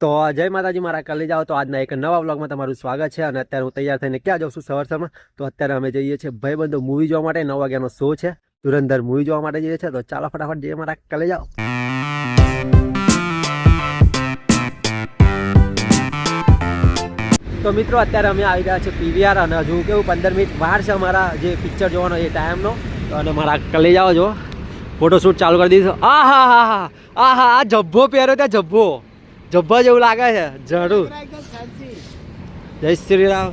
તો જય માતાજી મારા કલે જાઓ તો આજના એક નવા વ્લોગમાં તમારું સ્વાગત છે. અને અત્યારે હું તૈયાર થઈને ક્યાં જાઉં છું સવારમાં. તો અત્યારે અમે જઈએ છીએ ભાઈબંધો મૂવી જોવા માટે. 9 વાગ્યાનો શો છે, ધુરંધર મૂવી જોવા માટે જઈએ છીએ. તો ચાલો ફટાફટ જઈએ મારા કલે જાઓ. તો મિત્રો અત્યારે અમે આવી ગયા છે પીવીઆર અને હજુ કેવું 15 મિનિટ બહાર છે અમારા જે પિક્ચર જોવાનો એ ટાઈમનો. તો અને મારા કલે જાઓ જો ફોટોશૂટ ચાલુ કરી દીધું. આ જબ્બો પહેર્યો ત્યાં જબ્બા જેવું લાગે છે જરૂર. જય શ્રી રામ.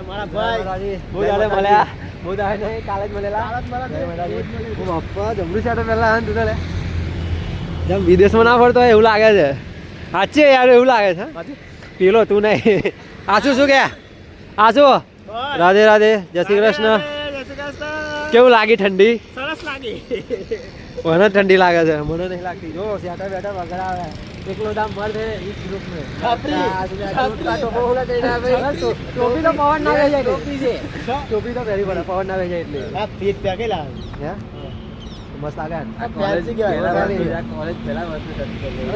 મારા ભાઈ બહુ દાડે મળ્યા, બહુ દાડે નહીં કાલે જ મળેલા. બાપા જમરૂ છે પેલા તું લે જેમ વિદેશમાં ના ફરતો હોય એવું લાગે છે. સાચે યાર એવું લાગે છે. પેલો તું નહીં. આસુ શું કે આસુ રાધે રાધે, જય શ્રી કૃષ્ણ. કેવું લાગી ઠંડી? સરસ લાગી. મને ઠંડી લાગે છે, મને નહીં લાગતી. જો બેઠા બેઠા વગર આવે એકલો દામ મર દે इस ग्रुप में टोपी तो पवन ना ले जाए. टोपी तो પહેરી પડે પવન ના જાય એટલે. આ ફીટ પેકેલા હે મસ્ત લાગે. કોલેજ પહેલા વર્ષ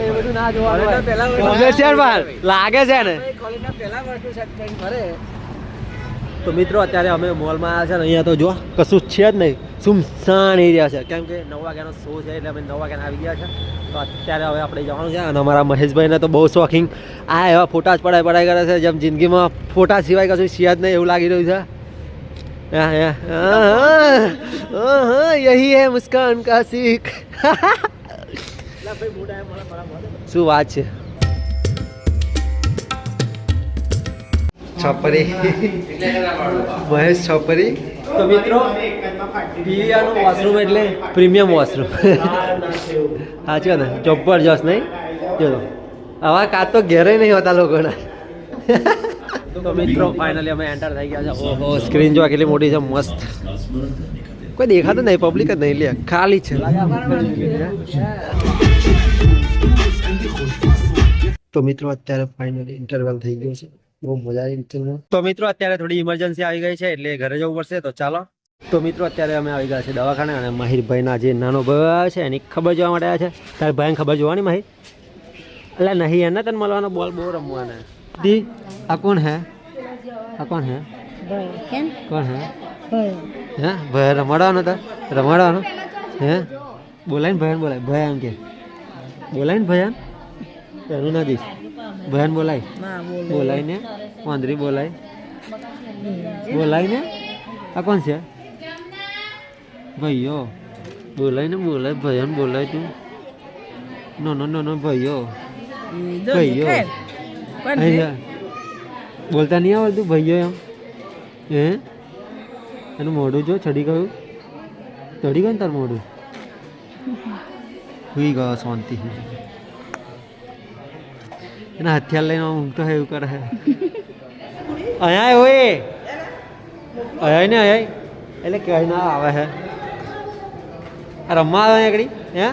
એ બધું ના જોવાનું. કોલેજ લાગે છે ને કોલેજના પહેલા વર્ષનું સેટ કરીને ફરે. તો મિત્રો અત્યારે અમે મોલમાં આવ્યા છે ને અહીંયા તો જો કશું છે જ નહીં, સુમસાન એરિયા છે. કેમ કે 9 વાગ્યાનો શો છે એટલે અમે 9 વાગ્યાના આવી ગયા છે. તો અત્યારે હવે આપણે જવાનું છે. અને અમારા મહેશભાઈને તો બહુ શોખીન આ એવા ફોટા જ પડાય કરે છે જેમ જિંદગીમાં ફોટા સિવાય કશું છે જ નહીં એવું લાગી રહ્યું છે. યહી હે મુસ્કાન કા સીખ. શું વાત છે. છપરી મહેશ છપરી. તો મિત્રો પીવીઆરનું વોશરૂમ એટલે પ્રીમિયમ વોશરૂમ. સાચું ને જબરજસ્ત નહીં. ચલો આવા કાચ તો ઘેરે નહીં હોતા લોકોના. તો મિત્રો ફાઇનલી અમે એન્ટર થઈ ગયા છે. ઓહો સ્ક્રીન જોવા કેટલી મોટી છે, મસ્ત. કોઈ દેખાતું નહીં, પબ્લિક જ નહીં લે, ખાલી છે. તો મિત્રો અત્યારે ફાઇનલી ઇન્ટરવલ થઈ ગયું છે. બહુ મજા આવી ઇન્ટરવલ. તો મિત્રો અત્યારે થોડી ઇમરજન્સી આવી ગઈ છે એટલે ઘરે જવું પડશે. તો ચાલો. તો મિત્રો અત્યારે અમે આવી ગયા છે દવાખાને. અને માહિરભાઈના જે નાનો ભાઈ આવે છે એની ખબર જોવા માટે આવ્યા છે. તારે ભાઈને ખબર જોવાની માહિર? એટલે નહીં એને તને મળવાનો બોલ બહુ રમવાના. દી આ કોણ હે? આ કોણ હે? કોણ હે? હે ભાઈ રમાડવાનો તો રમાડવાનો હે? બોલાય ને ભયાન બોલાય. ભયાન કે બોલાય ને ભયાન એનું નથી. ભયાન બોલાય બોલાય ને વાંદરી બોલાય બોલાય ને. આ કોણ છે? ભાઈઓ બોલાય ને બોલાય ભયાન બોલાય તું. નો નો નો નો ભાઈઓ ભાઈઓ બોલતા નહીં આવડતું ભાઈઓ એમ. હે એનું મોઢું જો ચડી ગયું. ચડી ગયું ને તારું મોઢું. સુઈ ગયો શાંતિ. એના હથિયાર લઈને ઊંઘતો હોય એવું કરે છે. અહીંયા હોય અહીંયા ને અહીંયા એટલે કઈ ના આવે છે. રમવા આવે આગળ હે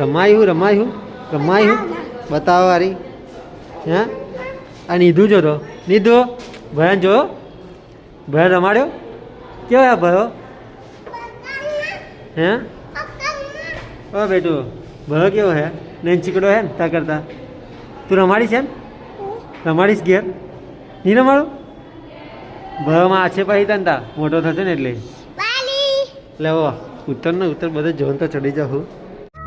રમાયું બતાવો વારી હે. આ નીધું જો તો નીધું ભયાન જો ભયાન રમાડ્યો કેવો હે ભયો હે? ઓ બેટું ભયો કેવો હે? નહીં ચીકડો હે ને તા કરતા. તું રમાડીશ એમ? રમાડીશ ઘેર નહીં રમાડું? ભયોમાં આછે પછી તનતા મોટો થશે ને એટલે લેવો ઉત્તર ને ઉત્તર બધે જોન તો ચડી જાઉં.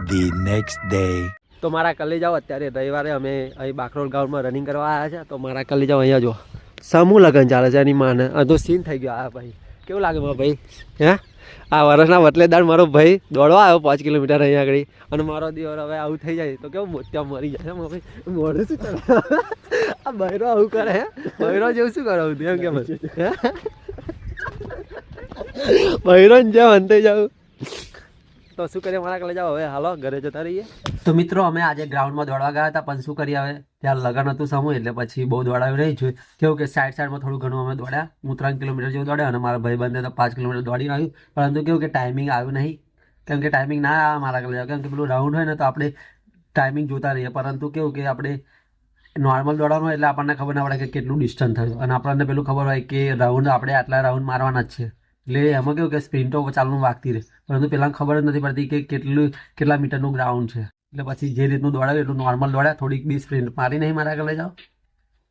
The next day. તો મારા કલે જાઓ અત્યારે રવિવારે અમે અહીં બાકરોલ ગ્રાઉન્ડમાં રનિંગ કરવા આવ્યા છે. તો મારા કલે જાઓ અહીંયા જો સમૂહ લગ્ન ચાલે છે એની માને. તો સીન થઈ ગયો. આ ભાઈ કેવું લાગે મારો ભાઈ? હે આ વર્ષના વતલેદાર મારો ભાઈ દોડવા આવ્યો 5 કિલોમીટર અહીંયા આગળ. અને મારો દિવસ હવે આવું થઈ જાય તો કેવું મોત્યા મરી જાય મારો ભાઈ. મોઢું શું કરે આ બૈરો આવું કરે હે? બૈરો જેવું શું કરાવું એમ કે બૈરો ને જેમ અંતે જાઉં. તો શું કરીએ મારા કલે જાઓ હવે હાલો ઘરે જતા રહીએ. તો મિત્રો અમે આજે ગ્રાઉન્ડમાં દોડવા ગયા હતા પણ શું કરીએ હવે ત્યાં લગન હતું સમૂહ એટલે પછી બહુ દોડાયું નહીં જોયું. કેવું કે સાઈડમાં થોડું ઘણું અમે દોડ્યા. હું 3 કિલોમીટર જેવું દોડ્યા અને મારા ભાઈબંધે તો 5 કિલોમીટર દોડી આવ્યું. પરંતુ કેવું કે ટાઈમિંગ આવ્યું નહીં. કેમ કે ટાઈમિંગ ના આવે મારા કલે જાવ. કેમ કે પેલું રાઉન્ડ હોય ને તો આપણે ટાઈમિંગ જોતા રહીએ. પરંતુ કેવું કે આપણે નોર્મલ દોડવાનું એટલે આપણને ખબર ના પડે કે કેટલું ડિસ્ટન્સ થયું. અને આપણને પેલું ખબર હોય કે રાઉન્ડ આપણે આટલા રાઉન્ડ મારવાના જ છે. એટલે એમાં કેવું કે સ્પ્રિન્ટો ચાલનું વાગતી રહે. પરંતુ પેલા ખબર જ નથી પડતી કે કેટલા મીટરનું ગ્રાઉન્ડ છે. એટલે પછી જે રીતનું દોડાવ્યું એટલું નોર્મલ દોડ્યા, થોડીક બી સ્પ્રિન્ટ મારી નહીં મારા આગળ લઈ જાઓ.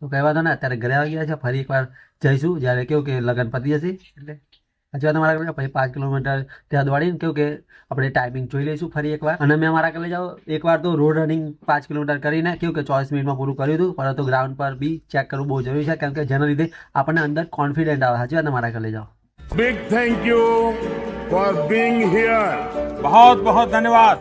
તો કહેવા દો ને, અત્યારે ઘરે આવી ગયા છે. ફરી એકવાર જઈશું જ્યારે કેવું કે લગન પતી જશે એટલે હજી વાર મારા આગળ પછી 5 કિલોમીટર ત્યાં દોડીને કેવું કે આપણે ટાઈમિંગ જોઈ લઈશું ફરી એકવાર. અને મેં મારા આગળ લઈ જાઓ એકવાર તો રોડ રનિંગ 5 કિલોમીટર કરીને કેવું કે 24 મિનિટમાં પૂરું કર્યું હતું. પરંતુ ગ્રાઉન્ડ પર બી ચેક કરવું બહુ જરૂરી છે, કેમ કે જેના લીધે આપણને અંદર કોન્ફિડન્ટ આવે. હજી વાર મારા આગળ લઈ જાઓ. Big thank you for being here. बहुत बहुत धन्यवाद.